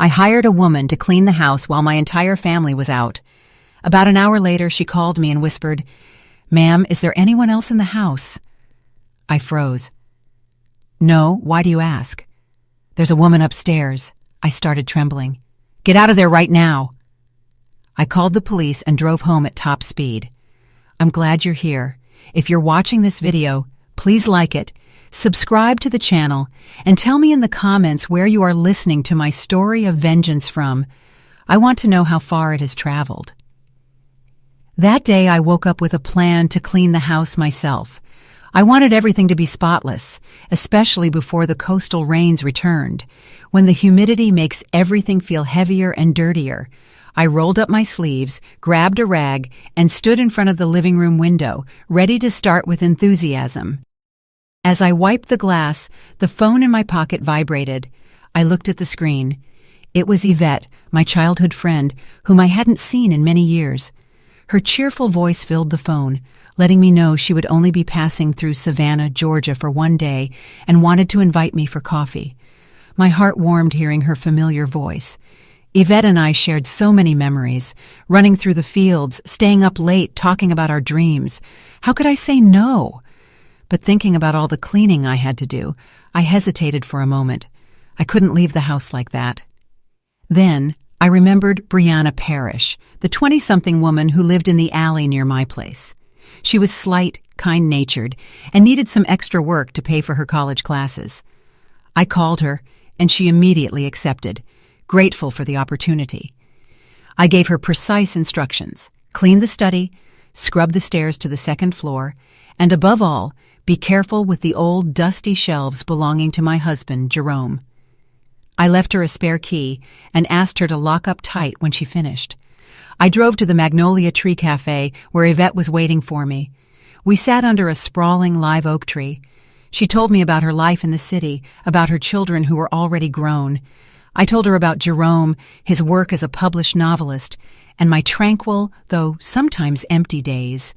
I hired a woman to clean the house while my entire family was out. About an hour later, she called me and whispered, "Ma'am, is there anyone else in the house?" I froze. "No, why do you ask?" "There's a woman upstairs." I started trembling. "Get out of there right now." I called the police and drove home at top speed. I'm glad you're here. If you're watching this video, please like it, subscribe to the channel, and tell me in the comments where you are listening to my story of vengeance from. I want to know how far it has traveled. That day, I woke up with a plan to clean the house myself. I wanted everything to be spotless, especially before the coastal rains returned, when the humidity makes everything feel heavier and dirtier. I rolled up my sleeves, grabbed a rag, and stood in front of the living room window, ready to start with enthusiasm. As I wiped the glass, the phone in my pocket vibrated. I looked at the screen. It was Yvette, my childhood friend, whom I hadn't seen in many years. Her cheerful voice filled the phone, letting me know she would only be passing through Savannah, Georgia for one day and wanted to invite me for coffee. My heart warmed hearing her familiar voice. Yvette and I shared so many memories, running through the fields, staying up late, talking about our dreams. How could I say no? But thinking about all the cleaning I had to do, I hesitated for a moment. I couldn't leave the house like that. Then I remembered Brianna Parrish, the 20-something woman who lived in the alley near my place. She was slight, kind-natured, and needed some extra work to pay for her college classes. I called her, and she immediately accepted, grateful for the opportunity. I gave her precise instructions: clean the study, scrub the stairs to the second floor, and above all, be careful with the old dusty shelves belonging to my husband, Jerome. I left her a spare key and asked her to lock up tight when she finished. I drove to the Magnolia Tree Cafe where Yvette was waiting for me. We sat under a sprawling live oak tree. She told me about her life in the city, about her children who were already grown. I told her about Jerome, his work as a published novelist, and my tranquil, though sometimes empty days.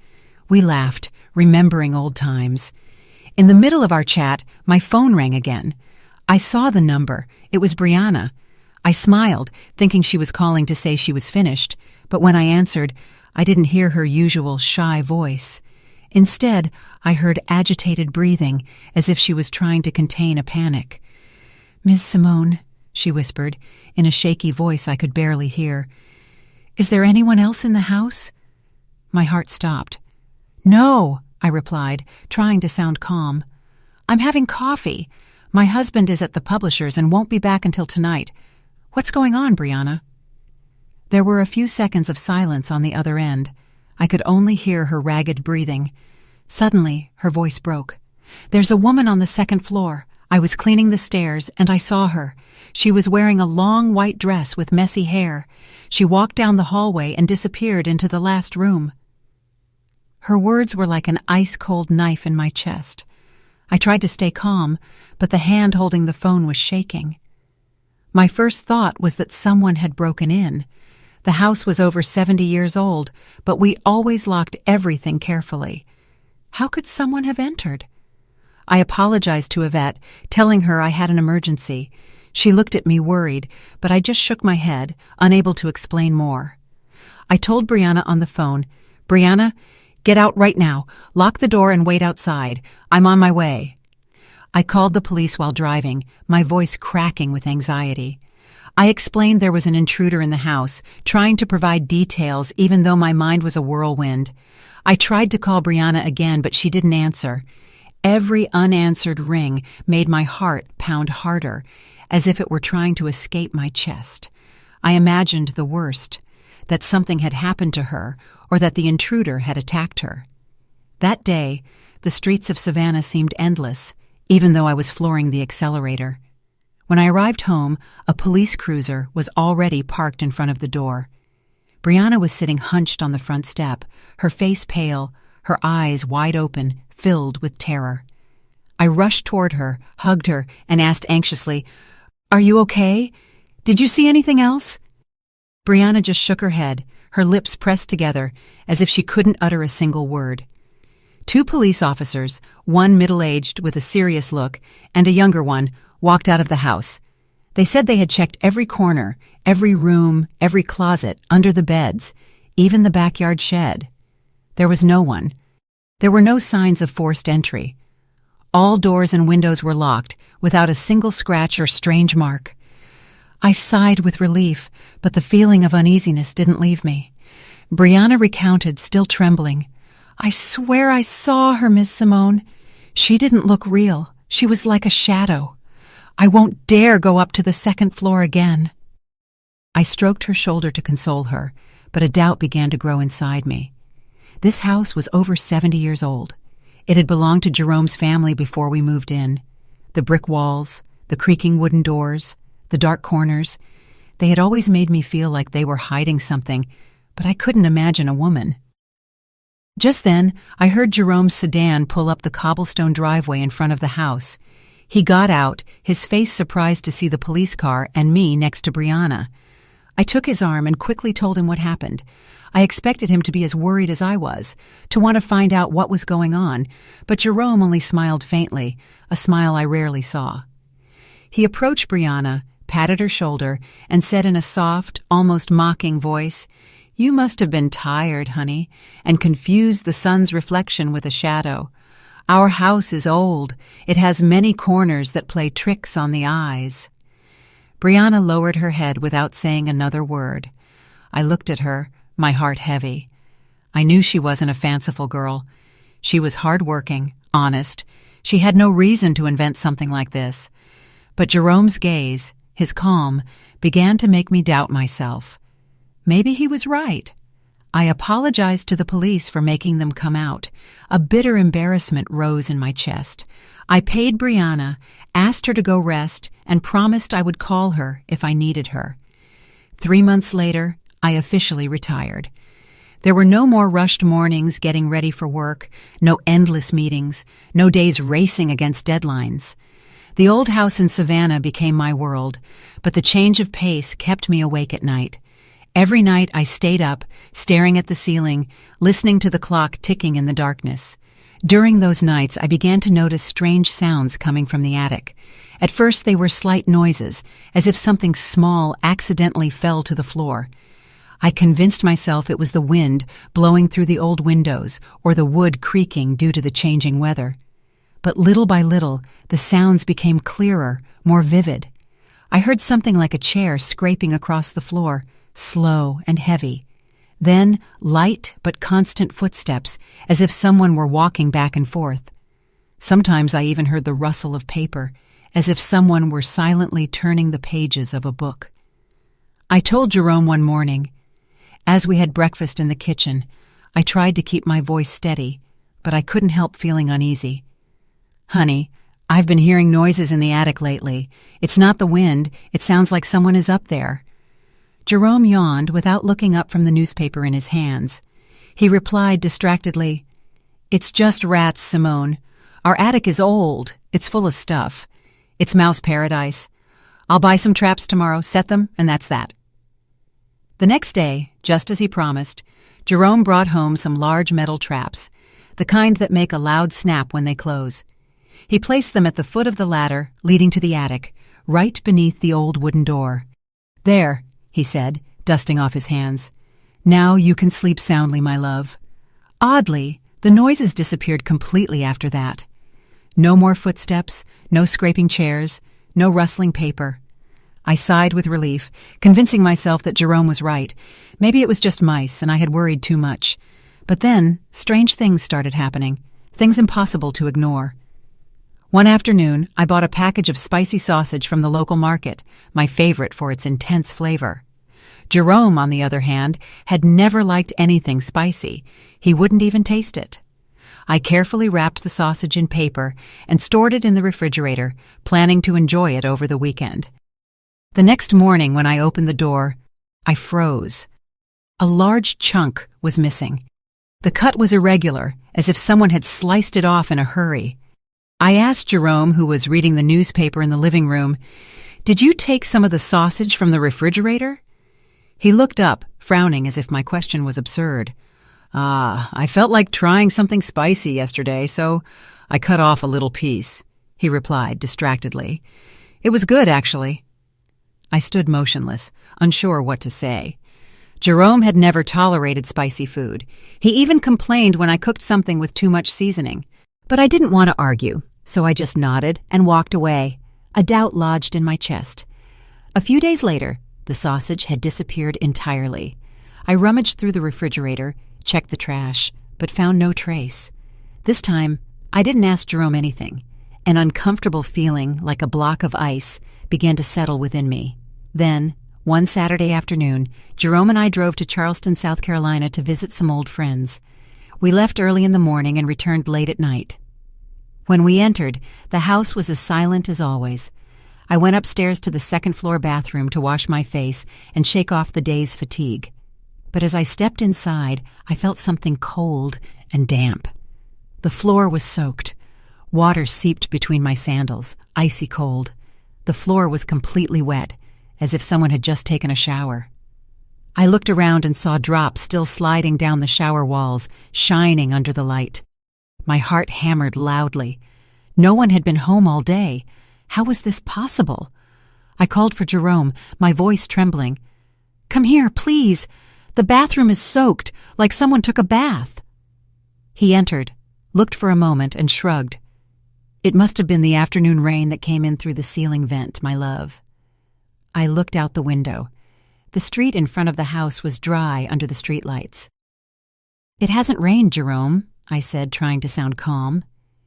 We laughed, remembering old times. In the middle of our chat, my phone rang again. I saw the number. It was Brianna. I smiled, thinking she was calling to say she was finished, but when I answered, I didn't hear her usual shy voice. Instead, I heard agitated breathing, as if she was trying to contain a panic. "Miss Simone," she whispered, in a shaky voice I could barely hear. "Is there anyone else in the house?" My heart stopped. "No," I replied, trying to sound calm. "I'm having coffee. My husband is at the publisher's and won't be back until tonight. What's going on, Brianna?" There were a few seconds of silence on the other end. I could only hear her ragged breathing. Suddenly, her voice broke. "There's a woman on the second floor. I was cleaning the stairs, and I saw her. She was wearing a long white dress with messy hair. She walked down the hallway and disappeared into the last room." Her words were like an ice-cold knife in my chest. I tried to stay calm, but the hand holding the phone was shaking. My first thought was that someone had broken in. The house was over 70 years old, but we always locked everything carefully. How could someone have entered? I apologized to Yvette, telling her I had an emergency. She looked at me worried, but I just shook my head, unable to explain more. I told Brianna on the phone, "Brianna, get out right now. Lock the door and wait outside. I'm on my way." I called the police while driving, my voice cracking with anxiety. I explained there was an intruder in the house, trying to provide details even though my mind was a whirlwind. I tried to call Brianna again, but she didn't answer. Every unanswered ring made my heart pound harder, as if it were trying to escape my chest. I imagined the worst, that something had happened to her, or that the intruder had attacked her. That day, the streets of Savannah seemed endless, even though I was flooring the accelerator. When I arrived home, a police cruiser was already parked in front of the door. Brianna was sitting hunched on the front step, her face pale, her eyes wide open, filled with terror. I rushed toward her, hugged her, and asked anxiously, "Are you okay? Did you see anything else?" Brianna just shook her head, her lips pressed together, as if she couldn't utter a single word. Two police officers, one middle-aged with a serious look, and a younger one, walked out of the house. They said they had checked every corner, every room, every closet, under the beds, even the backyard shed. There was no one. There were no signs of forced entry. All doors and windows were locked, without a single scratch or strange mark. I sighed with relief, but the feeling of uneasiness didn't leave me. Brianna recounted, still trembling. "I swear I saw her, Miss Simone. She didn't look real. She was like a shadow. I won't dare go up to the second floor again." I stroked her shoulder to console her, but a doubt began to grow inside me. This house was over 70 years old. It had belonged to Jerome's family before we moved in. The brick walls, the creaking wooden doors, the dark corners, they had always made me feel like they were hiding something, but I couldn't imagine a woman. Just then, I heard Jerome's sedan pull up the cobblestone driveway in front of the house. He got out, his face surprised to see the police car and me next to Brianna. I took his arm and quickly told him what happened. I expected him to be as worried as I was, to want to find out what was going on, but Jerome only smiled faintly, a smile I rarely saw. He approached Brianna, patted her shoulder, and said in a soft, almost mocking voice, "You must have been tired, honey, and confused the sun's reflection with a shadow. Our house is old. It has many corners that play tricks on the eyes." Brianna lowered her head without saying another word. I looked at her, my heart heavy. I knew she wasn't a fanciful girl. She was hard-working, honest. She had no reason to invent something like this. But Jerome's gaze, his calm, began to make me doubt myself. Maybe he was right. I apologized to the police for making them come out. A bitter embarrassment rose in my chest. I paid Brianna, asked her to go rest, and promised I would call her if I needed her. 3 months later, I officially retired. There were no more rushed mornings getting ready for work, no endless meetings, no days racing against deadlines. The old house in Savannah became my world, but the change of pace kept me awake at night. Every night I stayed up, staring at the ceiling, listening to the clock ticking in the darkness. During those nights, I began to notice strange sounds coming from the attic. At first they were slight noises, as if something small accidentally fell to the floor. I convinced myself it was the wind blowing through the old windows or the wood creaking due to the changing weather. But little by little, the sounds became clearer, more vivid. I heard something like a chair scraping across the floor, slow and heavy. Then light but constant footsteps, as if someone were walking back and forth. Sometimes I even heard the rustle of paper, as if someone were silently turning the pages of a book. I told Jerome one morning. As we had breakfast in the kitchen, I tried to keep my voice steady, but I couldn't help feeling uneasy. "Honey, I've been hearing noises in the attic lately. It's not the wind, it sounds like someone is up there." Jerome yawned without looking up from the newspaper in his hands. He replied distractedly, "It's just rats, Simone. Our attic is old. It's full of stuff. It's mouse paradise. I'll buy some traps tomorrow, set them, and that's that." The next day, just as he promised, Jerome brought home some large metal traps, the kind that make a loud snap when they close. He placed them at the foot of the ladder leading to the attic, right beneath the old wooden door. "There," he said, dusting off his hands. "Now you can sleep soundly, my love." Oddly, the noises disappeared completely after that. No more footsteps, no scraping chairs, no rustling paper. I sighed with relief, convincing myself that Jerome was right. Maybe it was just mice and I had worried too much. But then, strange things started happening, things impossible to ignore. One afternoon, I bought a package of spicy sausage from the local market, my favorite for its intense flavor. Jerome, on the other hand, had never liked anything spicy. He wouldn't even taste it. I carefully wrapped the sausage in paper and stored it in the refrigerator, planning to enjoy it over the weekend. The next morning, when I opened the door, I froze. A large chunk was missing. The cut was irregular, as if someone had sliced it off in a hurry. I asked Jerome, who was reading the newspaper in the living room, "Did you take some of the sausage from the refrigerator?" He looked up, frowning as if my question was absurd. I felt like trying something spicy yesterday, so I cut off a little piece," he replied distractedly. "It was good, actually." I stood motionless, unsure what to say. Jerome had never tolerated spicy food. He even complained when I cooked something with too much seasoning. But I didn't want to argue, so I just nodded and walked away. A doubt lodged in my chest. A few days later, the sausage had disappeared entirely. I rummaged through the refrigerator, checked the trash, but found no trace. This time, I didn't ask Jerome anything. An uncomfortable feeling, like a block of ice, began to settle within me. Then, one Saturday afternoon, Jerome and I drove to Charleston, South Carolina to visit some old friends. We left early in the morning and returned late at night. When we entered, the house was as silent as always. I went upstairs to the second-floor bathroom to wash my face and shake off the day's fatigue. But as I stepped inside, I felt something cold and damp. The floor was soaked. Water seeped between my sandals, icy cold. The floor was completely wet, as if someone had just taken a shower. I looked around and saw drops still sliding down the shower walls, shining under the light. My heart hammered loudly. No one had been home all day. How was this possible? I called for Jerome, my voice trembling. "Come here, please. The bathroom is soaked, like someone took a bath." He entered, looked for a moment, and shrugged. "It must have been the afternoon rain that came in through the ceiling vent, my love." I looked out the window. The street in front of the house was dry under the streetlights. "It hasn't rained, Jerome," I said, trying to sound calm.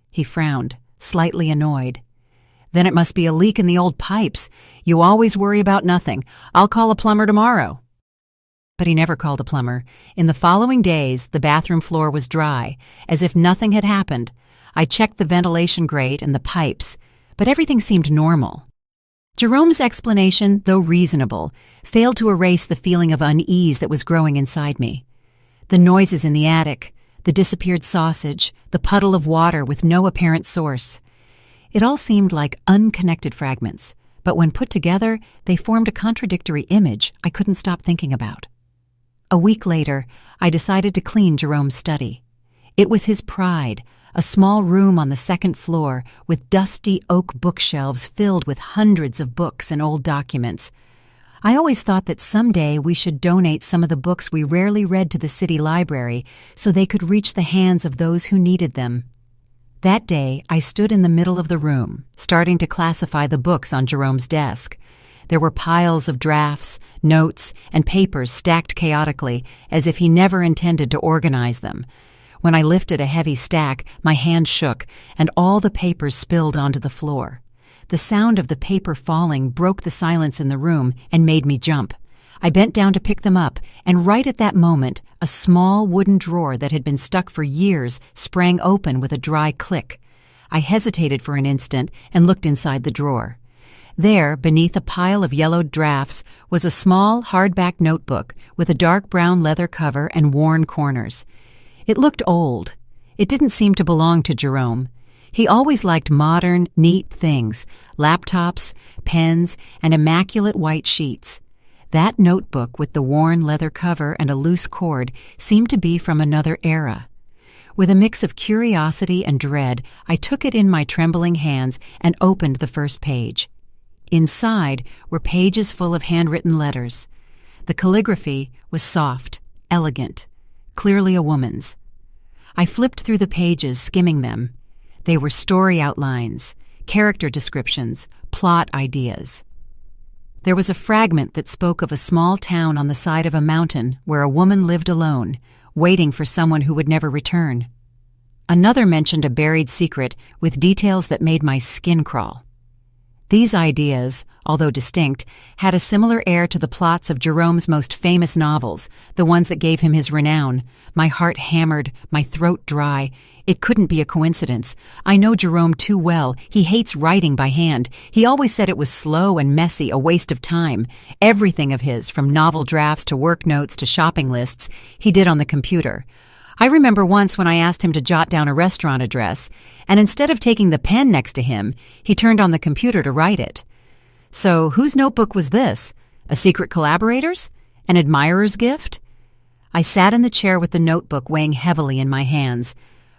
He frowned, slightly annoyed. "Then it must be a leak in the old pipes. You always worry about nothing. I'll call a plumber tomorrow." But he never called a plumber. In the following days, the bathroom floor was dry, as if nothing had happened. I checked the ventilation grate and the pipes, but everything seemed normal. Jerome's explanation, though reasonable, failed to erase the feeling of unease that was growing inside me. The noises in the attic, the disappeared sausage, the puddle of water with no apparent source. It all seemed like unconnected fragments, but when put together, they formed a contradictory image I couldn't stop thinking about. A week later, I decided to clean Jerome's study. It was his pride, a small room on the second floor with dusty oak bookshelves filled with hundreds of books and old documents. I always thought that someday we should donate some of the books we rarely read to the city library so they could reach the hands of those who needed them. That day, I stood in the middle of the room, starting to classify the books on Jerome's desk. There were piles of drafts, notes, and papers stacked chaotically, as if he never intended to organize them. When I lifted a heavy stack, my hand shook, and all the papers spilled onto the floor. The sound of the paper falling broke the silence in the room and made me jump. I bent down to pick them up, and right at that moment, a small wooden drawer that had been stuck for years sprang open with a dry click. I hesitated for an instant and looked inside the drawer. There, beneath a pile of yellowed drafts, was a small, hardback notebook with a dark brown leather cover and worn corners. It looked old. It didn't seem to belong to Jerome. He always liked modern, neat things, laptops, pens, and immaculate white sheets. That notebook with the worn leather cover and a loose cord seemed to be from another era. With a mix of curiosity and dread, I took it in my trembling hands and opened the first page. Inside were pages full of handwritten letters. The calligraphy was soft, elegant, clearly a woman's. I flipped through the pages, skimming them. They were story outlines, character descriptions, plot ideas. There was a fragment that spoke of a small town on the side of a mountain where a woman lived alone, waiting for someone who would never return. Another mentioned a buried secret with details that made my skin crawl. These ideas, although distinct, had a similar air to the plots of Jerome's most famous novels, the ones that gave him his renown. My heart hammered, my throat dry. It couldn't be a coincidence. I know Jerome too well. He hates writing by hand. He always said it was slow and messy, a waste of time. Everything of his, from novel drafts to work notes to shopping lists, he did on the computer. I remember once when I asked him to jot down a restaurant address, and instead of taking the pen next to him, he turned on the computer to write it. So whose notebook was this? A secret collaborator's? An admirer's gift? I sat in the chair with the notebook weighing heavily in my hands.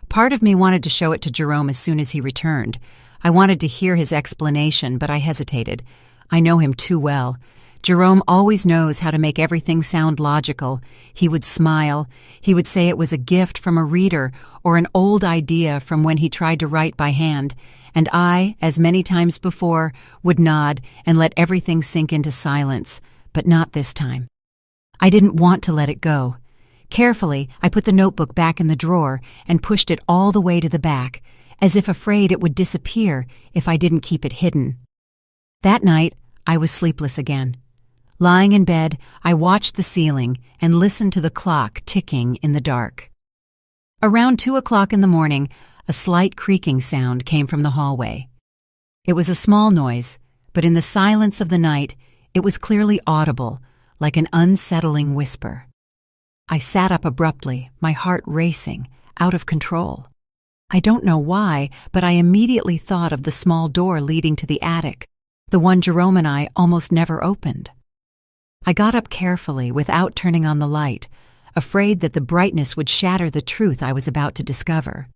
Part of me wanted to show it to Jerome as soon as he returned. I wanted to hear his explanation, but I hesitated. I know him too well. Jerome always knows how to make everything sound logical. He would smile. He would say it was a gift from a reader or an old idea from when he tried to write by hand, and I, as many times before, would nod and let everything sink into silence, but not this time. I didn't want to let it go. Carefully, I put the notebook back in the drawer and pushed it all the way to the back, as if afraid it would disappear if I didn't keep it hidden. That night, I was sleepless again. Lying in bed, I watched the ceiling and listened to the clock ticking in the dark. Around 2 o'clock in the morning, a slight creaking sound came from the hallway. It was a small noise, but in the silence of the night, it was clearly audible, like an unsettling whisper. I sat up abruptly, my heart racing, out of control. I don't know why, but I immediately thought of the small door leading to the attic, the one Jerome and I almost never opened. I got up carefully without turning on the light, afraid that the brightness would shatter the truth I was about to discover.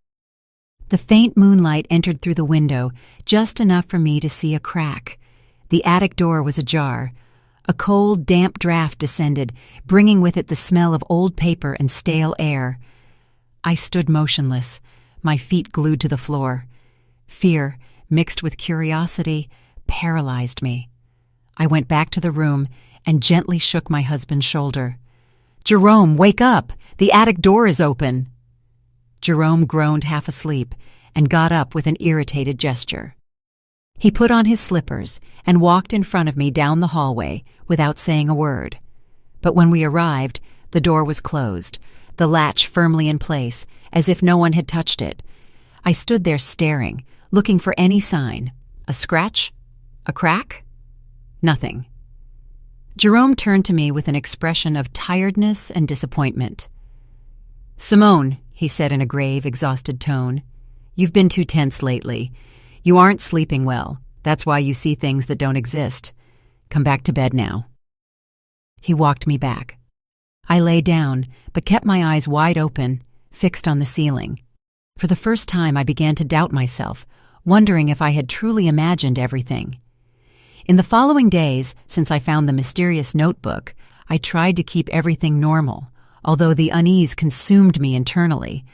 The faint moonlight entered through the window, just enough for me to see a crack. The attic door was ajar. A cold, damp draft descended, bringing with it the smell of old paper and stale air. I stood motionless, my feet glued to the floor. Fear, mixed with curiosity, paralyzed me. I went back to the room and gently shook my husband's shoulder. "Jerome, wake up! The attic door is open!" Jerome groaned half asleep and got up with an irritated gesture. He put on his slippers and walked in front of me down the hallway without saying a word. But when we arrived, the door was closed, the latch firmly in place, as if no one had touched it. I stood there staring, looking for any sign. A scratch? A crack? Nothing. Jerome turned to me with an expression of tiredness and disappointment. "Simone," he said in a grave, exhausted tone, "you've been too tense lately. You aren't sleeping well. That's why you see things that don't exist. Come back to bed now." He walked me back. I lay down, but kept my eyes wide open, fixed on the ceiling. For the first time, I began to doubt myself, wondering if I had truly imagined everything. In the following days, since I found the mysterious notebook, I tried to keep everything normal, although the unease consumed me internally.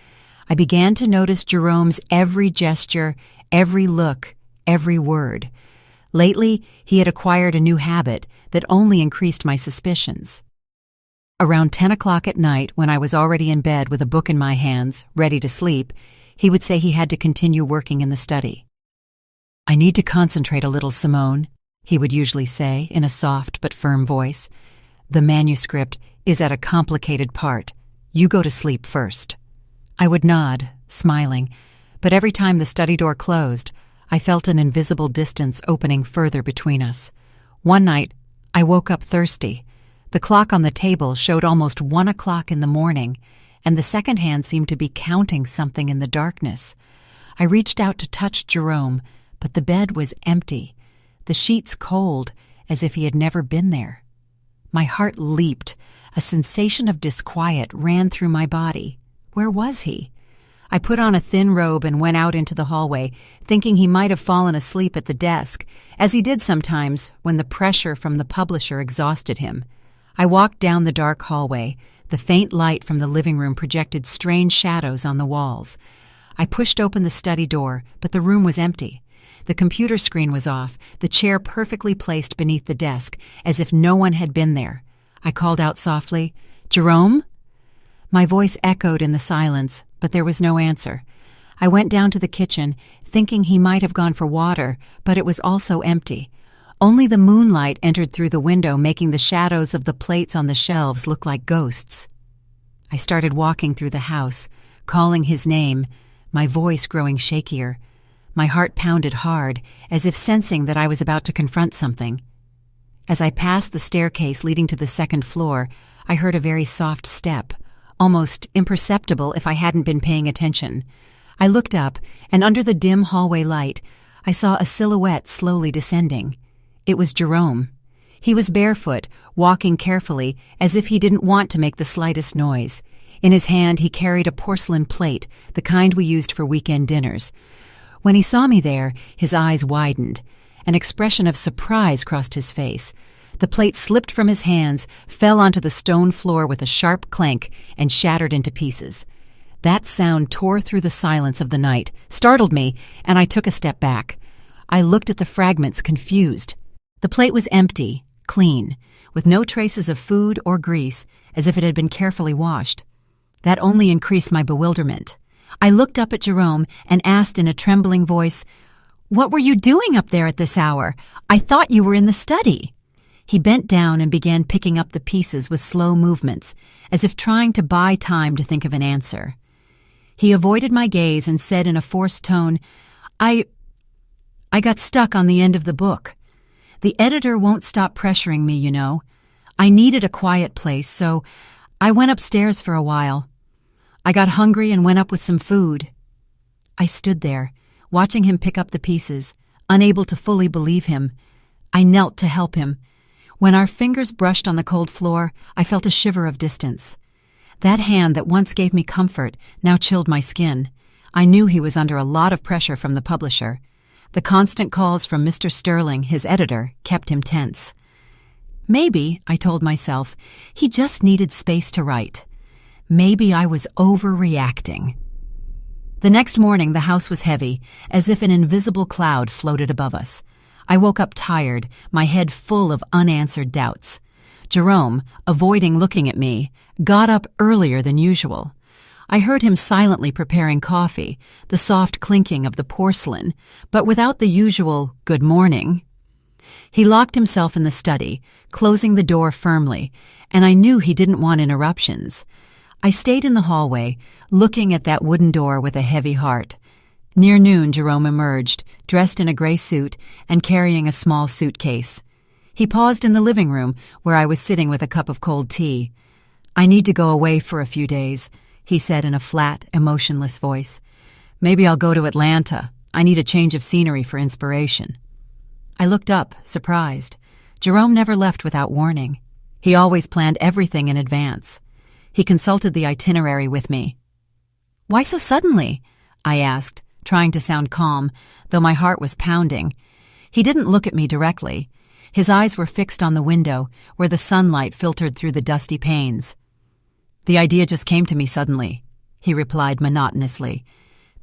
I began to notice Jerome's every gesture, every look, every word. Lately, he had acquired a new habit that only increased my suspicions. Around 10 o'clock at night, when I was already in bed with a book in my hands, ready to sleep, he would say he had to continue working in the study. "I need to concentrate a little, Simone," he would usually say in a soft but firm voice. "The manuscript is at a complicated part. You go to sleep first." I would nod, smiling, but every time the study door closed, I felt an invisible distance opening further between us. One night, I woke up thirsty. The clock on the table showed almost 1 o'clock in the morning, and the second hand seemed to be counting something in the darkness. I reached out to touch Jerome, but the bed was empty, the sheets cold, as if he had never been there. My heart leaped. A sensation of disquiet ran through my body. Where was he? I put on a thin robe and went out into the hallway, thinking he might have fallen asleep at the desk, as he did sometimes when the pressure from the publisher exhausted him. I walked down the dark hallway. The faint light from the living room projected strange shadows on the walls. I pushed open the study door, but the room was empty. The computer screen was off, the chair perfectly placed beneath the desk, as if no one had been there. I called out softly, "Jerome?" My voice echoed in the silence, but there was no answer. I went down to the kitchen, thinking he might have gone for water, but it was also empty. Only the moonlight entered through the window, making the shadows of the plates on the shelves look like ghosts. I started walking through the house, calling his name, my voice growing shakier. My heart pounded hard, as if sensing that I was about to confront something. As I passed the staircase leading to the second floor, I heard a very soft step, almost imperceptible if I hadn't been paying attention. I looked up, and under the dim hallway light, I saw a silhouette slowly descending. It was Jerome. He was barefoot, walking carefully, as if he didn't want to make the slightest noise. In his hand, he carried a porcelain plate, the kind we used for weekend dinners. When he saw me there, his eyes widened. An expression of surprise crossed his face. The plate slipped from his hands, fell onto the stone floor with a sharp clank, and shattered into pieces. That sound tore through the silence of the night, startled me, and I took a step back. I looked at the fragments, confused. The plate was empty, clean, with no traces of food or grease, as if it had been carefully washed. That only increased my bewilderment. I looked up at Jerome and asked in a trembling voice, "What were you doing up there at this hour? I thought you were in the study." He bent down and began picking up the pieces with slow movements, as if trying to buy time to think of an answer. He avoided my gaze and said in a forced tone, I got stuck on the end of the book. The editor won't stop pressuring me, you know. I needed a quiet place, so I went upstairs for a while. I got hungry and went up with some food." I stood there, watching him pick up the pieces, unable to fully believe him. I knelt to help him. When our fingers brushed on the cold floor, I felt a shiver of distance. That hand that once gave me comfort now chilled my skin. I knew he was under a lot of pressure from the publisher. The constant calls from Mr. Sterling, his editor, kept him tense. Maybe, I told myself, he just needed space to write. Maybe I was overreacting. The next morning, the house was heavy, as if an invisible cloud floated above us. I woke up tired, my head full of unanswered doubts. Jerome, avoiding looking at me, got up earlier than usual. I heard him silently preparing coffee, the soft clinking of the porcelain, but without the usual good morning. He locked himself in the study, closing the door firmly, and I knew he didn't want interruptions. I stayed in the hallway, looking at that wooden door with a heavy heart. Near noon, Jerome emerged, dressed in a gray suit and carrying a small suitcase. He paused in the living room, where I was sitting with a cup of cold tea. "I need to go away for a few days," he said in a flat, emotionless voice. "Maybe I'll go to Atlanta. I need a change of scenery for inspiration." I looked up, surprised. Jerome never left without warning. He always planned everything in advance. He consulted the itinerary with me. "Why so suddenly?" I asked, trying to sound calm, though my heart was pounding. He didn't look at me directly. His eyes were fixed on the window, where the sunlight filtered through the dusty panes. "The idea just came to me suddenly," he replied monotonously.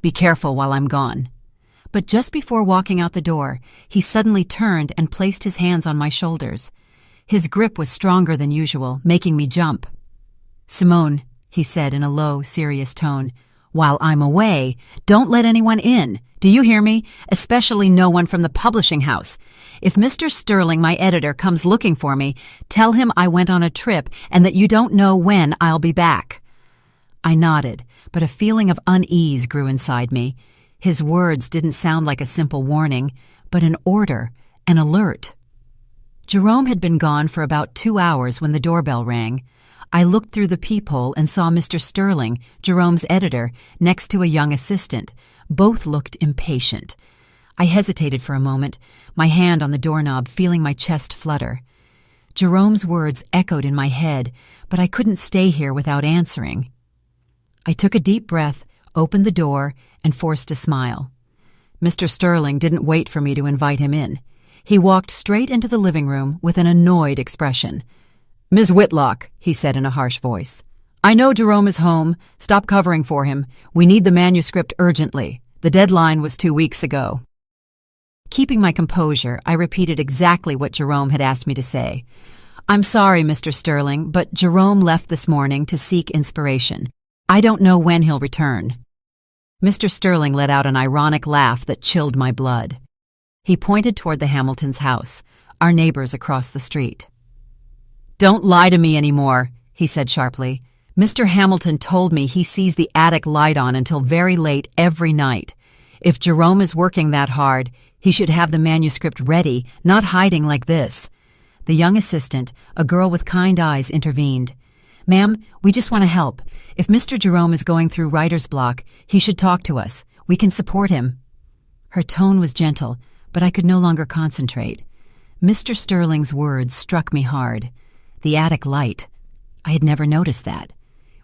"Be careful while I'm gone." But just before walking out the door, he suddenly turned and placed his hands on my shoulders. His grip was stronger than usual, making me jump. "Simone," he said in a low, serious tone, "while I'm away, don't let anyone in. Do you hear me? Especially no one from the publishing house. If Mr. Sterling, my editor, comes looking for me, tell him I went on a trip and that you don't know when I'll be back." I nodded, but a feeling of unease grew inside me. His words didn't sound like a simple warning, but an order, an alert. Jerome had been gone for about 2 hours when the doorbell rang. I looked through the peephole and saw Mr. Sterling, Jerome's editor, next to a young assistant. Both looked impatient. I hesitated for a moment, my hand on the doorknob, feeling my chest flutter. Jerome's words echoed in my head, but I couldn't stay here without answering. I took a deep breath, opened the door, and forced a smile. Mr. Sterling didn't wait for me to invite him in. He walked straight into the living room with an annoyed expression. "Ms. Whitlock," he said in a harsh voice, "I know Jerome is home. Stop covering for him. We need the manuscript urgently. The deadline was 2 weeks ago." Keeping my composure, I repeated exactly what Jerome had asked me to say. "I'm sorry, Mr. Sterling, but Jerome left this morning to seek inspiration. I don't know when he'll return." Mr. Sterling let out an ironic laugh that chilled my blood. He pointed toward the Hamiltons' house, our neighbors across the street. "Don't lie to me anymore," he said sharply. "Mr. Hamilton told me he sees the attic light on until very late every night. If Jerome is working that hard, he should have the manuscript ready, not hiding like this." The young assistant, a girl with kind eyes, intervened. "Ma'am, we just want to help. If Mr. Jerome is going through writer's block, he should talk to us. We can support him." Her tone was gentle, but I could no longer concentrate. Mr. Sterling's words struck me hard. The attic light. I had never noticed that.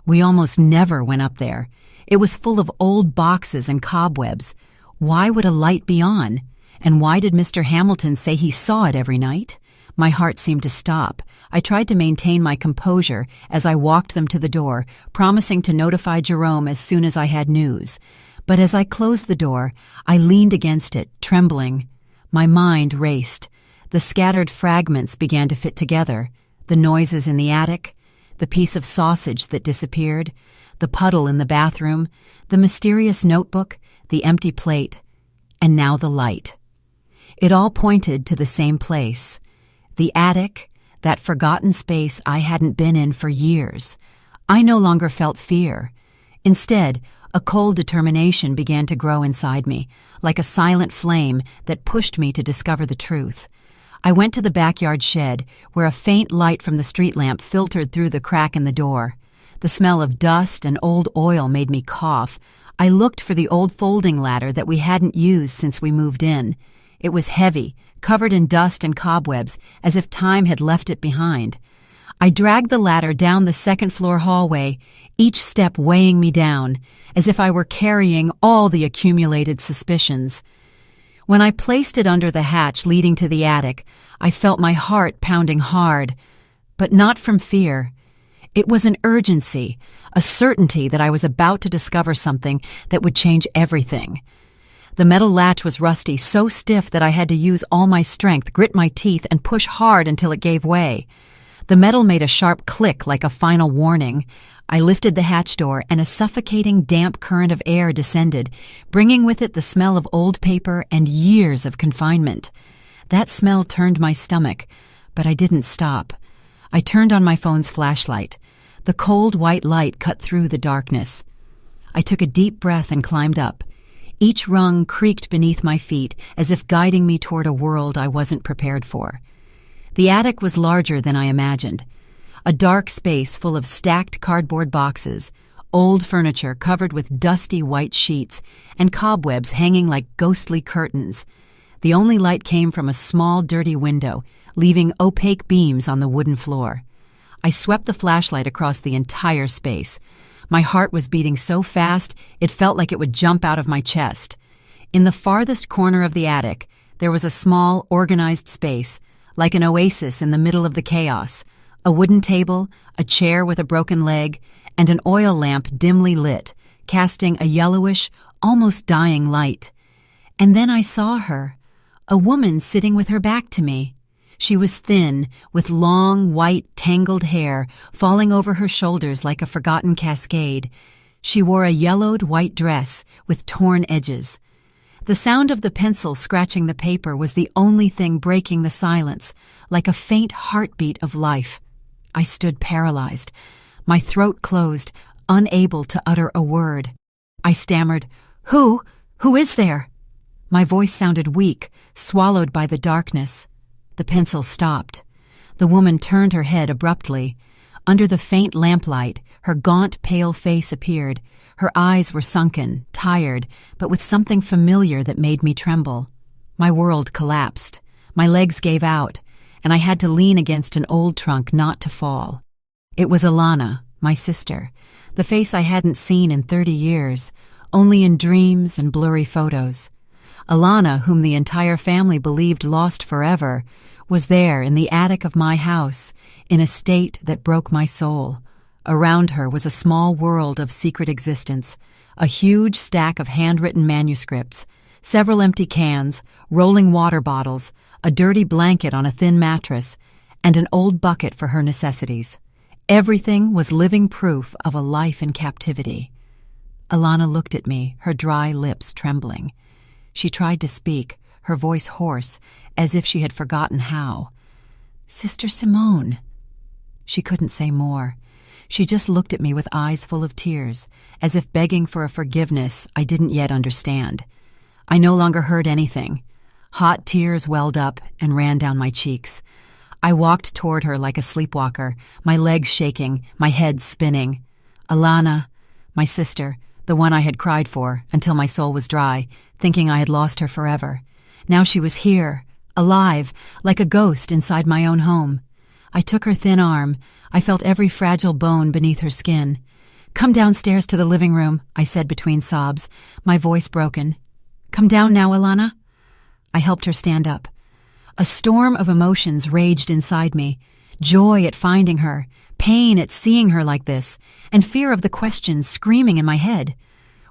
We almost never went up there. It was full of old boxes and cobwebs. Why would a light be on? And why did Mr. Hamilton say he saw it every night? My heart seemed to stop. I tried to maintain my composure as I walked them to the door, promising to notify Jerome as soon as I had news. But as I closed the door, I leaned against it, trembling. My mind raced. The scattered fragments began to fit together. The noises in the attic, the piece of sausage that disappeared, the puddle in the bathroom, the mysterious notebook, the empty plate, and now the light. It all pointed to the same place. The attic, that forgotten space I hadn't been in for years. I no longer felt fear. Instead, a cold determination began to grow inside me, like a silent flame that pushed me to discover the truth. I went to the backyard shed, where a faint light from the street lamp filtered through the crack in the door. The smell of dust and old oil made me cough. I looked for the old folding ladder that we hadn't used since we moved in. It was heavy, covered in dust and cobwebs, as if time had left it behind. I dragged the ladder down the second-floor hallway, each step weighing me down, as if I were carrying all the accumulated suspicions. When I placed it under the hatch leading to the attic, I felt my heart pounding hard, but not from fear. It was an urgency, a certainty that I was about to discover something that would change everything. The metal latch was rusty, so stiff that I had to use all my strength, grit my teeth, and push hard until it gave way. The metal made a sharp click like a final warning. I lifted the hatch door, and a suffocating, damp current of air descended, bringing with it the smell of old paper and years of confinement. That smell turned my stomach, but I didn't stop. I turned on my phone's flashlight. The cold white light cut through the darkness. I took a deep breath and climbed up. Each rung creaked beneath my feet, as if guiding me toward a world I wasn't prepared for. The attic was larger than I imagined. A dark space full of stacked cardboard boxes, old furniture covered with dusty white sheets, and cobwebs hanging like ghostly curtains. The only light came from a small, dirty window, leaving opaque beams on the wooden floor. I swept the flashlight across the entire space. My heart was beating so fast it felt like it would jump out of my chest. In the farthest corner of the attic, there was a small, organized space, like an oasis in the middle of the chaos. A wooden table, a chair with a broken leg, and an oil lamp dimly lit, casting a yellowish, almost dying light. And then I saw her, a woman sitting with her back to me. She was thin, with long, white, tangled hair falling over her shoulders like a forgotten cascade. She wore a yellowed white dress with torn edges. The sound of the pencil scratching the paper was the only thing breaking the silence, like a faint heartbeat of life. I stood paralyzed. My throat closed, unable to utter a word. I stammered, "Who is there?" My voice sounded weak, swallowed by the darkness. The pencil stopped. The woman turned her head abruptly. Under the faint lamplight, her gaunt, pale face appeared. Her eyes were sunken, tired, but with something familiar that made me tremble. My world collapsed. My legs gave out, and I had to lean against an old trunk not to fall. It was Alana, my sister, the face I hadn't seen in 30 years, only in dreams and blurry photos. Alana, whom the entire family believed lost forever, was there in the attic of my house, in a state that broke my soul. Around her was a small world of secret existence, a huge stack of handwritten manuscripts, several empty cans, rolling water bottles, a dirty blanket on a thin mattress, and an old bucket for her necessities. Everything was living proof of a life in captivity. Alana looked at me, her dry lips trembling. She tried to speak, her voice hoarse, as if she had forgotten how. "Sister Simone." She couldn't say more. She just looked at me with eyes full of tears, as if begging for a forgiveness I didn't yet understand. I no longer heard anything. Hot tears welled up and ran down my cheeks. I walked toward her like a sleepwalker, my legs shaking, my head spinning. Alana, my sister, the one I had cried for until my soul was dry, thinking I had lost her forever. Now she was here, alive, like a ghost inside my own home. I took her thin arm. I felt every fragile bone beneath her skin. "Come downstairs to the living room," I said between sobs, my voice broken. "Come down now, Alana." I helped her stand up. A storm of emotions raged inside me. Joy at finding her, pain at seeing her like this, and fear of the questions screaming in my head.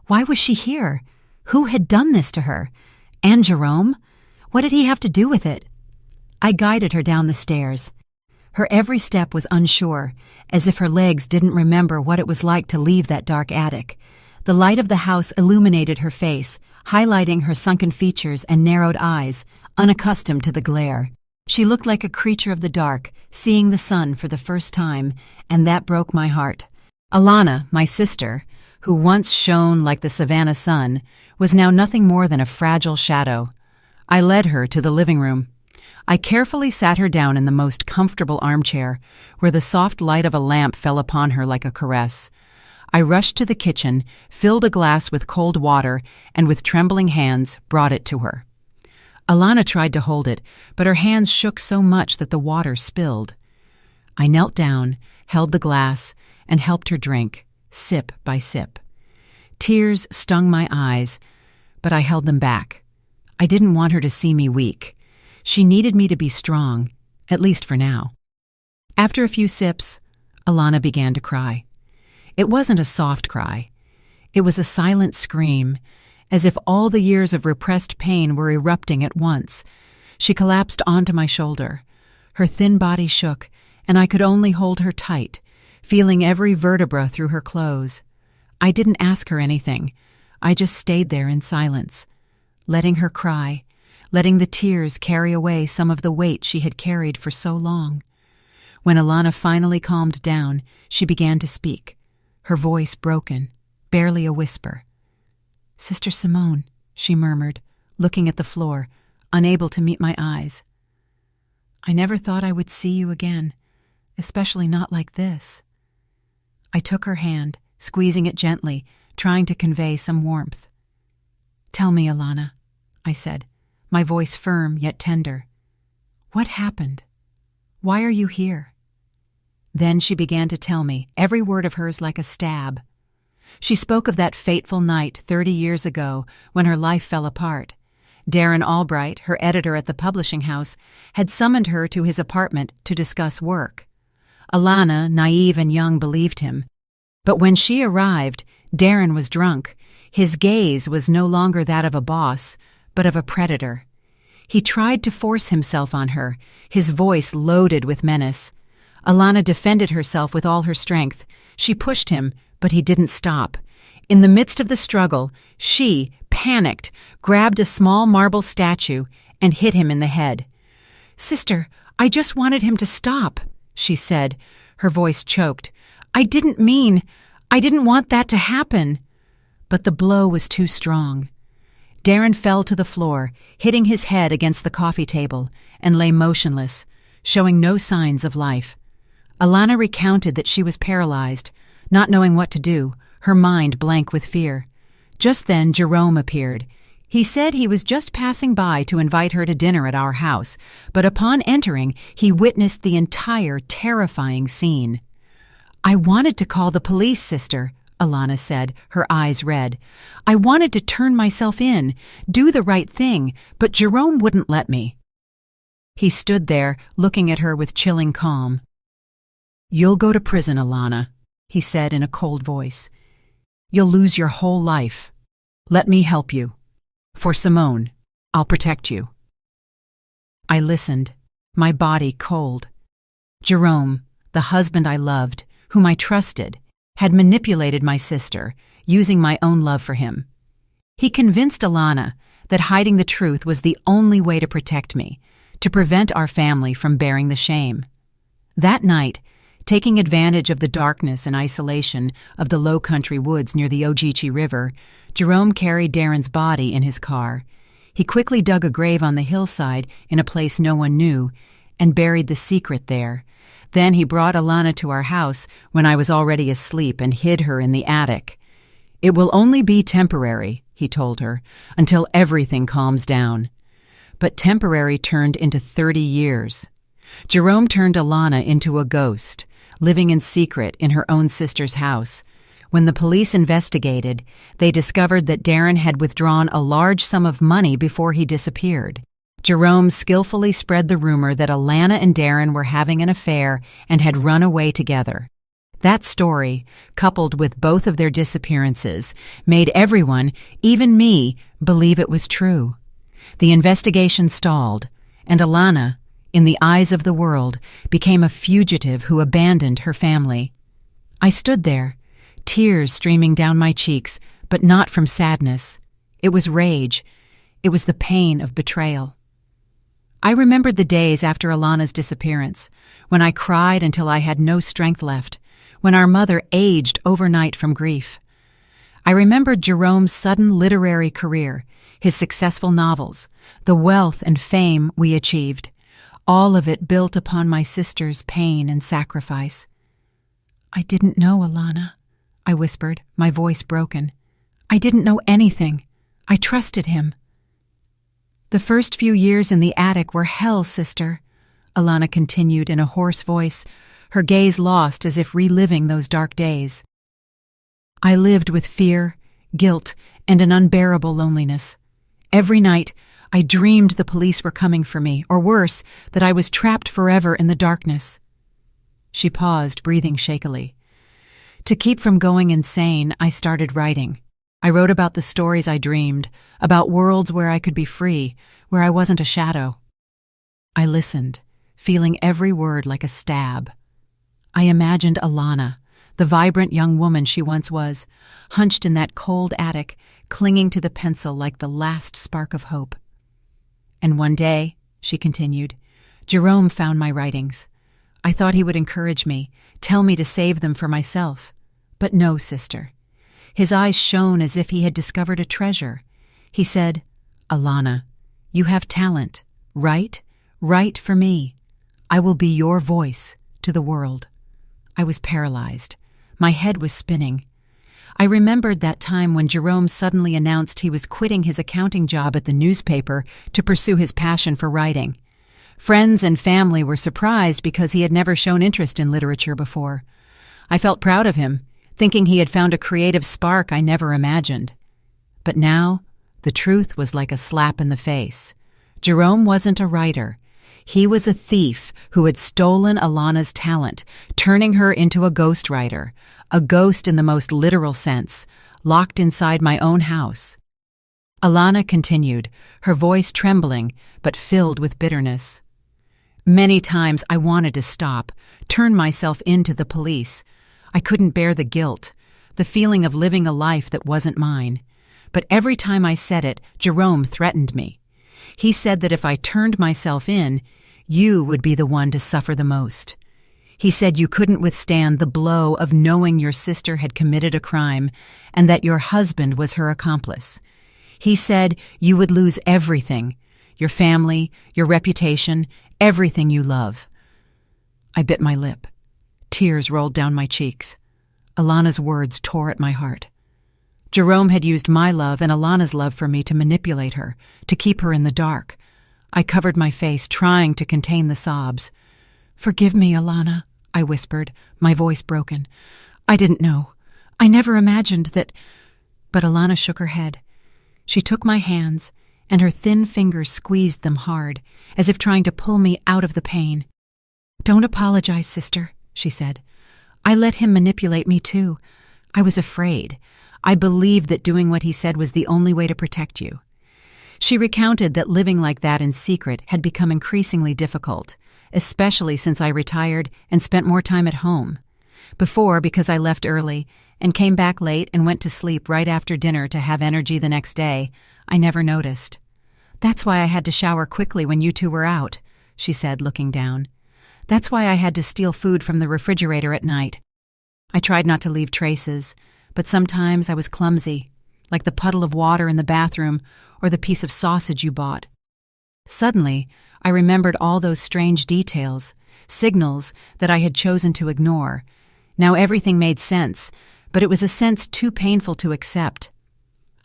Why was she here? Who had done this to her? And Jerome? What did he have to do with it? I guided her down the stairs. Her every step was unsure, as if her legs didn't remember what it was like to leave that dark attic. The light of the house illuminated her face, highlighting her sunken features and narrowed eyes, unaccustomed to the glare. She looked like a creature of the dark, seeing the sun for the first time, and that broke my heart. Alana, my sister, who once shone like the Savannah sun, was now nothing more than a fragile shadow. I led her to the living room. I carefully sat her down in the most comfortable armchair, where the soft light of a lamp fell upon her like a caress. I rushed to the kitchen, filled a glass with cold water, and with trembling hands brought it to her. Alana tried to hold it, but her hands shook so much that the water spilled. I knelt down, held the glass, and helped her drink, sip by sip. Tears stung my eyes, but I held them back. I didn't want her to see me weak. She needed me to be strong, at least for now. After a few sips, Alana began to cry. It wasn't a soft cry. It was a silent scream, as if all the years of repressed pain were erupting at once. She collapsed onto my shoulder. Her thin body shook, and I could only hold her tight, feeling every vertebra through her clothes. I didn't ask her anything. I just stayed there in silence, letting her cry, letting the tears carry away some of the weight she had carried for so long. When Alana finally calmed down, she began to speak, her voice broken, barely a whisper. "Sister Simone," she murmured, looking at the floor, unable to meet my eyes. "I never thought I would see you again, especially not like this." I took her hand, squeezing it gently, trying to convey some warmth. "Tell me, Alana," I said, my voice firm yet tender. "What happened? Why are you here?" Then she began to tell me, every word of hers like a stab. She spoke of that fateful night 30 years ago when her life fell apart. Darren Albright, her editor at the publishing house, had summoned her to his apartment to discuss work. Alana, naive and young, believed him. But when she arrived, Darren was drunk. His gaze was no longer that of a boss, but of a predator. He tried to force himself on her, his voice loaded with menace. Alana defended herself with all her strength. She pushed him, but he didn't stop. In the midst of the struggle, she, panicked, grabbed a small marble statue and hit him in the head. "Sister, I just wanted him to stop," she said, her voice choked. I didn't want that to happen." But the blow was too strong. Darren fell to the floor, hitting his head against the coffee table, and lay motionless, showing no signs of life. Alana recounted that she was paralyzed, not knowing what to do, her mind blank with fear. Just then, Jerome appeared. He said he was just passing by to invite her to dinner at our house, but upon entering, he witnessed the entire terrifying scene. "I wanted to call the police, sister," Alana said, her eyes red. "I wanted to turn myself in, do the right thing, but Jerome wouldn't let me." He stood there, looking at her with chilling calm. "You'll go to prison, Alana," he said in a cold voice. "You'll lose your whole life. Let me help you. For Simone, I'll protect you." I listened, my body cold. Jerome, the husband I loved, whom I trusted, had manipulated my sister, using my own love for him. He convinced Alana that hiding the truth was the only way to protect me, to prevent our family from bearing the shame. That night, taking advantage of the darkness and isolation of the low-country woods near the Ogeechee River, Jerome carried Darren's body in his car. He quickly dug a grave on the hillside in a place no one knew and buried the secret there. Then he brought Alana to our house when I was already asleep and hid her in the attic. "It will only be temporary," he told her, "until everything calms down." But temporary turned into 30 years. Jerome turned Alana into a ghost, living in secret in her own sister's house. When the police investigated, they discovered that Darren had withdrawn a large sum of money before he disappeared. Jerome skillfully spread the rumor that Alana and Darren were having an affair and had run away together. That story, coupled with both of their disappearances, made everyone, even me, believe it was true. The investigation stalled, and Alana, in the eyes of the world, became a fugitive who abandoned her family. I stood there, tears streaming down my cheeks, but not from sadness. It was rage. It was the pain of betrayal. I remembered the days after Alana's disappearance, when I cried until I had no strength left, when our mother aged overnight from grief. I remembered Jerome's sudden literary career, his successful novels, the wealth and fame we achieved, all of it built upon my sister's pain and sacrifice. "I didn't know, Alana," I whispered, my voice broken. "I didn't know anything. I trusted him." "The first few years in the attic were hell, sister," Alana continued in a hoarse voice, her gaze lost as if reliving those dark days. "I lived with fear, guilt, and an unbearable loneliness. Every night, I dreamed the police were coming for me, or worse, that I was trapped forever in the darkness." She paused, breathing shakily. To keep from going insane, I started writing. I wrote about the stories I dreamed, about worlds where I could be free, where I wasn't a shadow. I listened, feeling every word like a stab. I imagined Alana, the vibrant young woman she once was, hunched in that cold attic, clinging to the pencil like the last spark of hope. "And one day," she continued, "Jerome found my writings. I thought he would encourage me, tell me to save them for myself. But no, sister. His eyes shone as if he had discovered a treasure. He said, 'Alana, you have talent. Write for me. I will be your voice to the world.'" I was paralyzed. My head was spinning. I remembered that time when Jerome suddenly announced he was quitting his accounting job at the newspaper to pursue his passion for writing. Friends and family were surprised because he had never shown interest in literature before. I felt proud of him, thinking he had found a creative spark I never imagined. But now, the truth was like a slap in the face. Jerome wasn't a writer. He was a thief who had stolen Alana's talent, turning her into a ghostwriter, a ghost in the most literal sense, locked inside my own house. Alana continued, her voice trembling, but filled with bitterness. "Many times I wanted to stop, turn myself in to the police. I couldn't bear the guilt, the feeling of living a life that wasn't mine. But every time I said it, Jerome threatened me. He said that if I turned myself in, you would be the one to suffer the most. He said you couldn't withstand the blow of knowing your sister had committed a crime and that your husband was her accomplice. He said you would lose everything, your family, your reputation, everything you love." I bit my lip. Tears rolled down my cheeks. Alana's words tore at my heart. Jerome had used my love and Alana's love for me to manipulate her, to keep her in the dark. I covered my face, trying to contain the sobs. "Forgive me, Alana," I whispered, my voice broken. "I didn't know. I never imagined that—" But Alana shook her head. She took my hands, and her thin fingers squeezed them hard, as if trying to pull me out of the pain. "Don't apologize, sister," she said. "I let him manipulate me too. I was afraid. I believed that doing what he said was the only way to protect you." She recounted that living like that in secret had become increasingly difficult, especially since I retired and spent more time at home. Before, because I left early and came back late and went to sleep right after dinner to have energy the next day, I never noticed. "That's why I had to shower quickly when you two were out," she said, looking down. "That's why I had to steal food from the refrigerator at night. I tried not to leave traces, but sometimes I was clumsy, like the puddle of water in the bathroom or the piece of sausage you bought." Suddenly, I remembered all those strange details, signals that I had chosen to ignore. Now everything made sense, but it was a sense too painful to accept.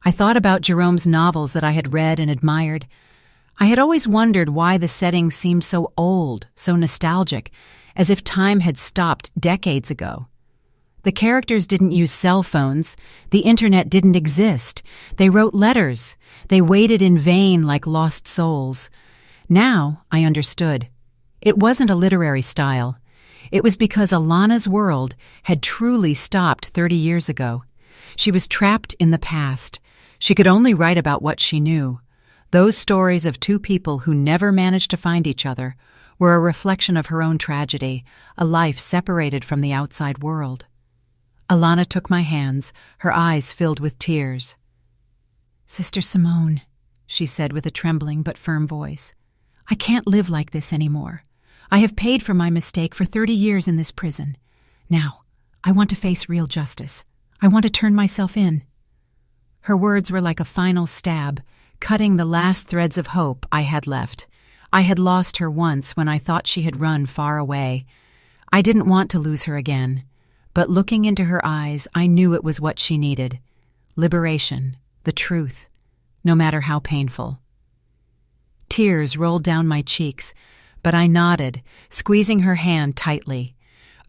I thought about Jerome's novels that I had read and admired. I had always wondered why the setting seemed so old, so nostalgic, as if time had stopped decades ago. The characters didn't use cell phones. The internet didn't exist. They wrote letters. They waited in vain like lost souls. Now I understood. It wasn't a literary style. It was because Alana's world had truly stopped 30 years ago. She was trapped in the past. She could only write about what she knew. Those stories of two people who never managed to find each other were a reflection of her own tragedy, a life separated from the outside world. Alana took my hands, her eyes filled with tears. "Sister Simone," she said with a trembling but firm voice, "I can't live like this anymore. I have paid for my mistake for 30 years in this prison. Now, I want to face real justice. I want to turn myself in." Her words were like a final stab, cutting the last threads of hope I had left. I had lost her once when I thought she had run far away. I didn't want to lose her again, but looking into her eyes, I knew it was what she needed. Liberation, the truth, no matter how painful. Tears rolled down my cheeks, but I nodded, squeezing her hand tightly.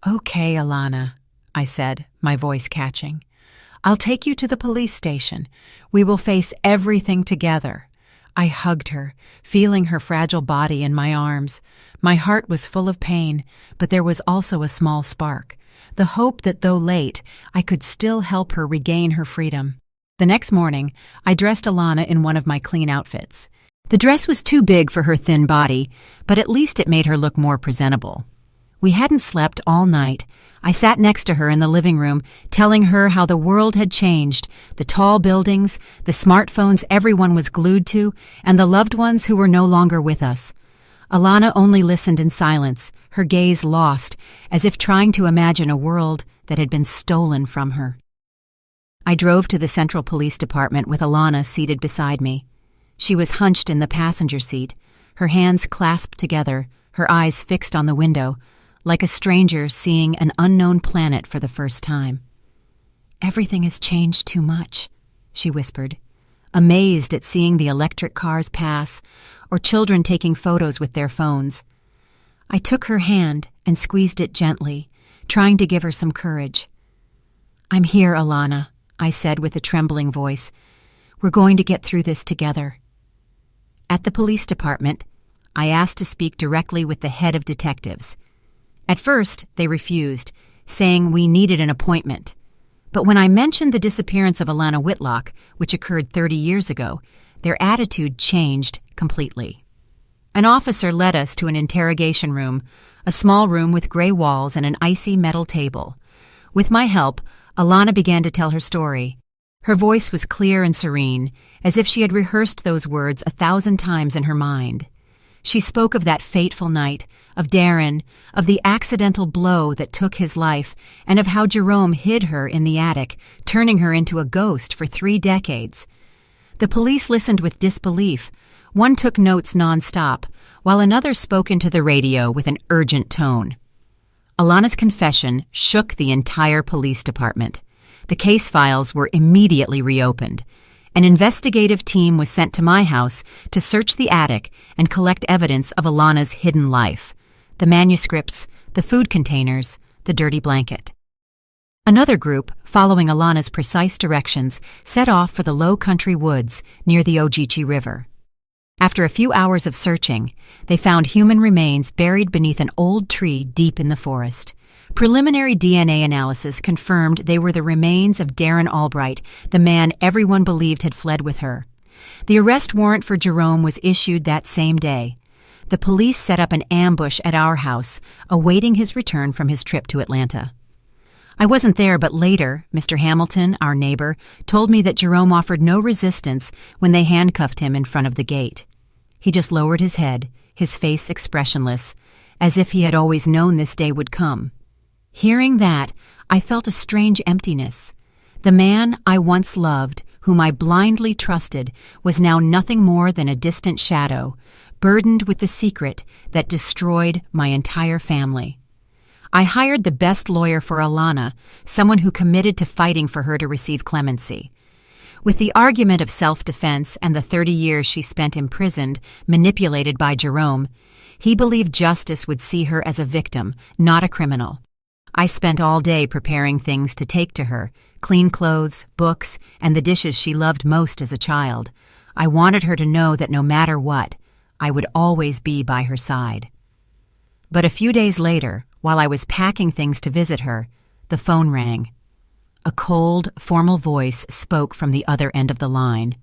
"Okay, Alana," I said, my voice catching. "I'll take you to the police station. We will face everything together." I hugged her, feeling her fragile body in my arms. My heart was full of pain, but there was also a small spark, the hope that though late, I could still help her regain her freedom. The next morning, I dressed Alana in one of my clean outfits. The dress was too big for her thin body, but at least it made her look more presentable. We hadn't slept all night. I sat next to her in the living room, telling her how the world had changed, the tall buildings, the smartphones everyone was glued to, and the loved ones who were no longer with us. Alana only listened in silence, her gaze lost, as if trying to imagine a world that had been stolen from her. I drove to the Central Police Department with Alana seated beside me. She was hunched in the passenger seat, her hands clasped together, her eyes fixed on the window, like a stranger seeing an unknown planet for the first time. "Everything has changed too much," she whispered, amazed at seeing the electric cars pass or children taking photos with their phones. I took her hand and squeezed it gently, trying to give her some courage. "I'm here, Alana," I said with a trembling voice. "We're going to get through this together." At the police department, I asked to speak directly with the head of detectives. At first, they refused, saying we needed an appointment. But when I mentioned the disappearance of Alana Whitlock, which occurred 30 years ago, their attitude changed completely. An officer led us to an interrogation room, a small room with gray walls and an icy metal table. With my help, Alana began to tell her story. Her voice was clear and serene, as if she had rehearsed those words 1,000 times in her mind. She spoke of that fateful night, of Darren, of the accidental blow that took his life, and of how Jerome hid her in the attic, turning her into a ghost for 3 decades. The police listened with disbelief. One took notes nonstop, while another spoke into the radio with an urgent tone. Alana's confession shook the entire police department. The case files were immediately reopened. An investigative team was sent to my house to search the attic and collect evidence of Alana's hidden life: the manuscripts, the food containers, the dirty blanket. Another group, following Alana's precise directions, set off for the low country woods near the Ogeechee River. After a few hours of searching, they found human remains buried beneath an old tree deep in the forest. Preliminary DNA analysis confirmed they were the remains of Darren Albright, the man everyone believed had fled with her. The arrest warrant for Jerome was issued that same day. The police set up an ambush at our house, awaiting his return from his trip to Atlanta. I wasn't there, but later, Mr. Hamilton, our neighbor, told me that Jerome offered no resistance when they handcuffed him in front of the gate. He just lowered his head, his face expressionless, as if he had always known this day would come. Hearing that, I felt a strange emptiness. The man I once loved, whom I blindly trusted, was now nothing more than a distant shadow, burdened with the secret that destroyed my entire family. I hired the best lawyer for Alana, someone who committed to fighting for her to receive clemency. With the argument of self-defense and the 30 years she spent imprisoned, manipulated by Jerome, he believed justice would see her as a victim, not a criminal. I spent all day preparing things to take to her: clean clothes, books, and the dishes she loved most as a child. I wanted her to know that no matter what, I would always be by her side. But a few days later, while I was packing things to visit her, the phone rang. A cold, formal voice spoke from the other end of the line.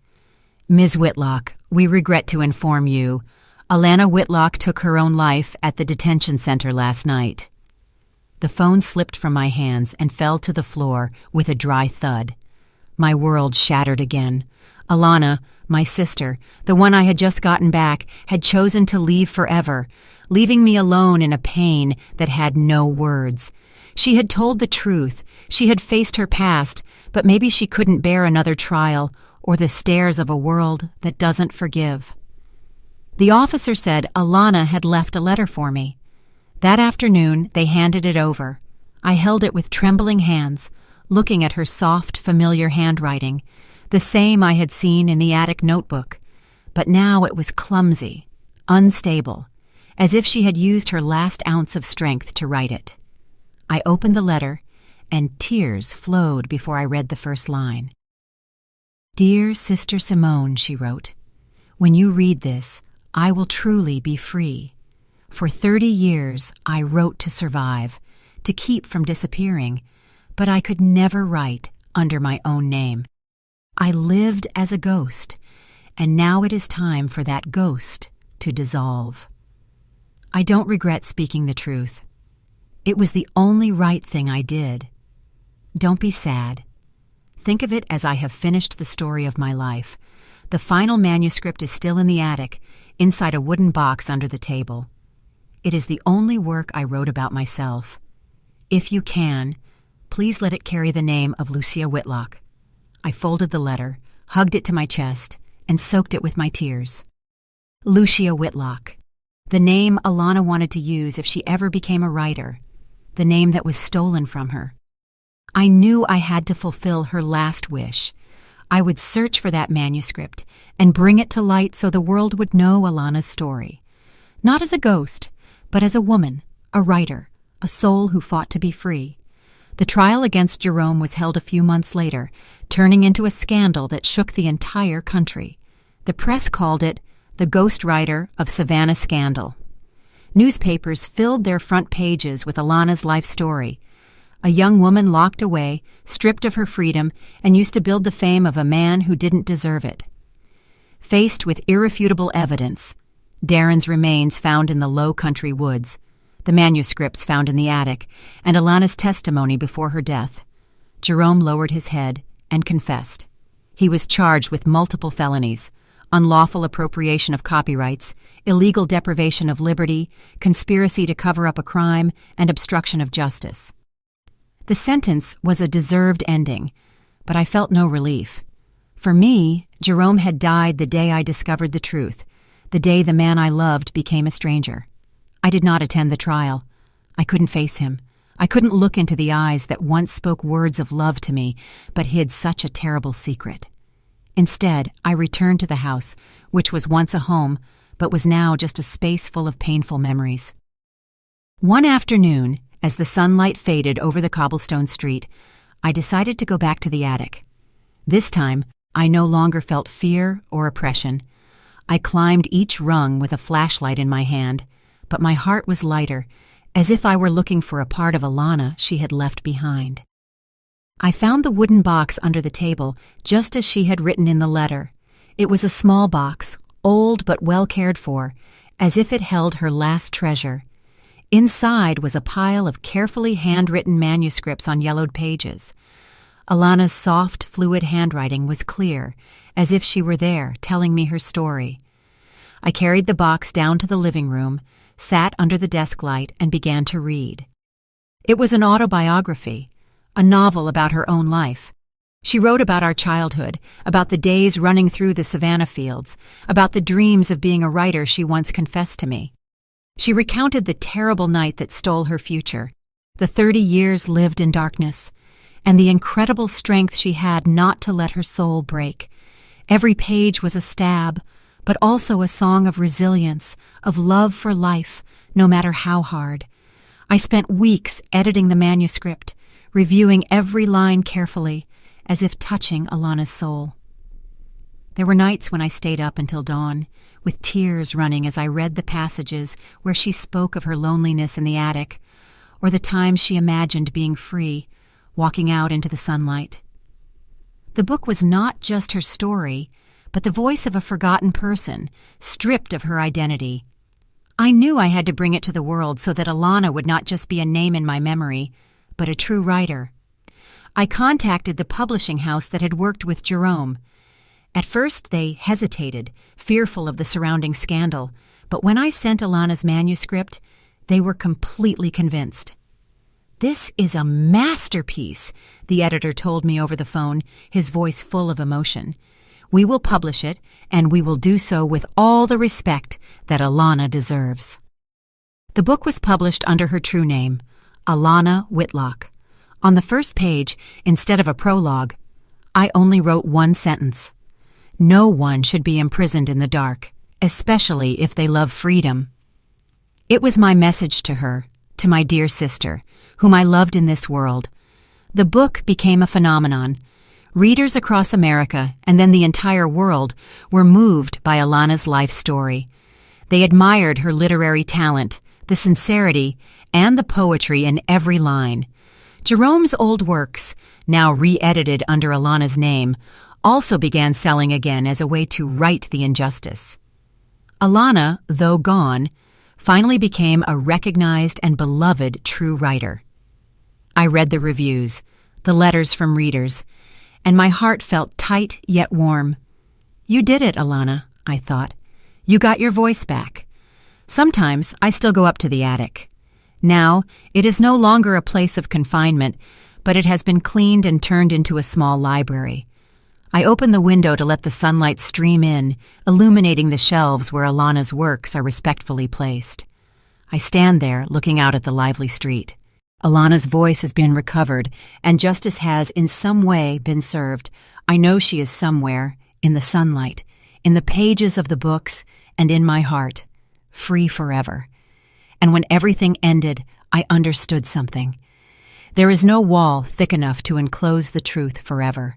"Ms. Whitlock, we regret to inform you, Alana Whitlock took her own life at the detention center last night." The phone slipped from my hands and fell to the floor with a dry thud. My world shattered again. Alana, my sister, the one I had just gotten back, had chosen to leave forever, leaving me alone in a pain that had no words. She had told the truth. She had faced her past, but maybe she couldn't bear another trial or the stares of a world that doesn't forgive. The officer said Alana had left a letter for me. That afternoon, they handed it over. I held it with trembling hands, looking at her soft, familiar handwriting, the same I had seen in the attic notebook, but now it was clumsy, unstable, as if she had used her last ounce of strength to write it. I opened the letter, and tears flowed before I read the first line. "Dear Sister Simone," she wrote, "when you read this, I will truly be free. For 30 years I wrote to survive, to keep from disappearing, but I could never write under my own name. I lived as a ghost, and now it is time for that ghost to dissolve. I don't regret speaking the truth. It was the only right thing I did. Don't be sad. Think of it as I have finished the story of my life. The final manuscript is still in the attic, inside a wooden box under the table. It is the only work I wrote about myself. If you can, please let it carry the name of Lucia Whitlock." I folded the letter, hugged it to my chest, and soaked it with my tears. Lucia Whitlock, the name Alana wanted to use if she ever became a writer, the name that was stolen from her. I knew I had to fulfill her last wish. I would search for that manuscript and bring it to light so the world would know Alana's story. Not as a ghost, but as a woman, a writer, a soul who fought to be free. The trial against Jerome was held a few months later, turning into a scandal that shook the entire country. The press called it the ghostwriter of Savannah scandal. Newspapers filled their front pages with Alana's life story. A young woman locked away, stripped of her freedom, and used to build the fame of a man who didn't deserve it. Faced with irrefutable evidence, Darren's remains found in the low country woods, the manuscripts found in the attic, and Alana's testimony before her death, Jerome lowered his head and confessed. He was charged with multiple felonies: unlawful appropriation of copyrights, illegal deprivation of liberty, conspiracy to cover up a crime, and obstruction of justice. The sentence was a deserved ending, but I felt no relief. For me, Jerome had died the day I discovered the truth, the day the man I loved became a stranger. I did not attend the trial. I couldn't face him. I couldn't look into the eyes that once spoke words of love to me, but hid such a terrible secret. Instead, I returned to the house, which was once a home, but was now just a space full of painful memories. One afternoon, as the sunlight faded over the cobblestone street, I decided to go back to the attic. This time, I no longer felt fear or oppression. I climbed each rung with a flashlight in my hand, but my heart was lighter, as if I were looking for a part of Alana she had left behind. I found the wooden box under the table, just as she had written in the letter. It was a small box, old but well cared for, as if it held her last treasure. Inside was a pile of carefully handwritten manuscripts on yellowed pages. Alana's soft, fluid handwriting was clear, as if she were there, telling me her story. I carried the box down to the living room, sat under the desk light, and began to read. It was an autobiography, a novel about her own life. She wrote about our childhood, about the days running through the Savannah fields, about the dreams of being a writer she once confessed to me. She recounted the terrible night that stole her future, the 30 years lived in darkness, and the incredible strength she had not to let her soul break. Every page was a stab, but also a song of resilience, of love for life, no matter how hard. I spent weeks editing the manuscript, reviewing every line carefully, as if touching Alana's soul. There were nights when I stayed up until dawn, with tears running as I read the passages where she spoke of her loneliness in the attic, or the times she imagined being free, walking out into the sunlight. The book was not just her story, but the voice of a forgotten person, stripped of her identity. I knew I had to bring it to the world so that Alana would not just be a name in my memory, but a true writer. I contacted the publishing house that had worked with Jerome. At first they hesitated, fearful of the surrounding scandal, but when I sent Alana's manuscript, they were completely convinced. "This is a masterpiece," the editor told me over the phone, his voice full of emotion. "We will publish it, and we will do so with all the respect that Alana deserves." The book was published under her true name, Alana Whitlock. On the first page, instead of a prologue, I only wrote one sentence. No one should be imprisoned in the dark, especially if they love freedom. It was my message to her, to my dear sister, whom I loved in this world. The book became a phenomenon. Readers across America, and then the entire world, were moved by Alana's life story. They admired her literary talent, the sincerity, and the poetry in every line. Jerome's old works, now re-edited under Alana's name, also began selling again as a way to right the injustice. Alana, though gone, finally became a recognized and beloved true writer. I read the reviews, the letters from readers, and my heart felt tight yet warm. "You did it, Alana," I thought. "You got your voice back." Sometimes I still go up to the attic. Now it is no longer a place of confinement, but it has been cleaned and turned into a small library. I open the window to let the sunlight stream in, illuminating the shelves where Alana's works are respectfully placed. I stand there looking out at the lively street. Alana's voice has been recovered, and justice has in some way been served. I know she is somewhere, in the sunlight, in the pages of the books, and in my heart, free forever. And when everything ended, I understood something. There is no wall thick enough to enclose the truth forever.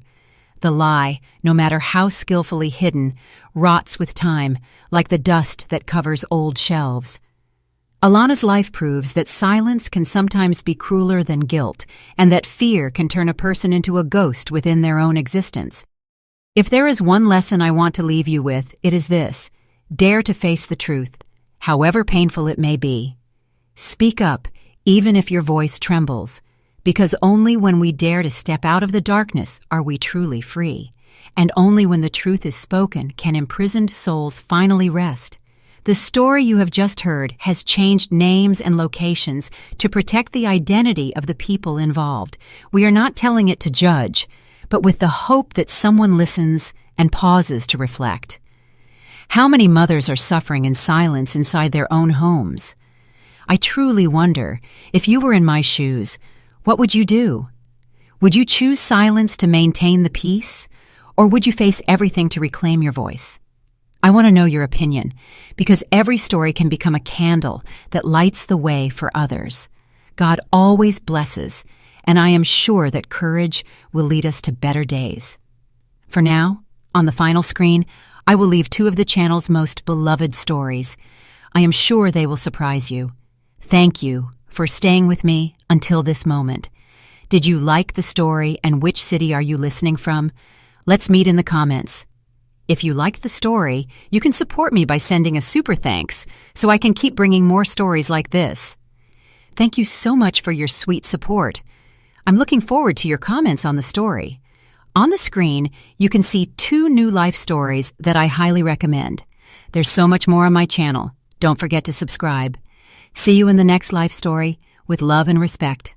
The lie, no matter how skillfully hidden, rots with time, like the dust that covers old shelves. Alana's life proves that silence can sometimes be crueler than guilt, and that fear can turn a person into a ghost within their own existence. If there is one lesson I want to leave you with, it is this: dare to face the truth, however painful it may be. Speak up, even if your voice trembles, because only when we dare to step out of the darkness are we truly free, and only when the truth is spoken can imprisoned souls finally rest. The story you have just heard has changed names and locations to protect the identity of the people involved. We are not telling it to judge, but with the hope that someone listens and pauses to reflect. How many mothers are suffering in silence inside their own homes? I truly wonder, if you were in my shoes, what would you do? Would you choose silence to maintain the peace, or would you face everything to reclaim your voice? I want to know your opinion, because every story can become a candle that lights the way for others. God always blesses, and I am sure that courage will lead us to better days. For now, on the final screen, I will leave two of the channel's most beloved stories. I am sure they will surprise you. Thank you for staying with me until this moment. Did you like the story, and which city are you listening from? Let's meet in the comments. If you liked the story, you can support me by sending a super thanks so I can keep bringing more stories like this. Thank you so much for your sweet support. I'm looking forward to your comments on the story. On the screen, you can see 2 new life stories that I highly recommend. There's so much more on my channel. Don't forget to subscribe. See you in the next life story, with love and respect.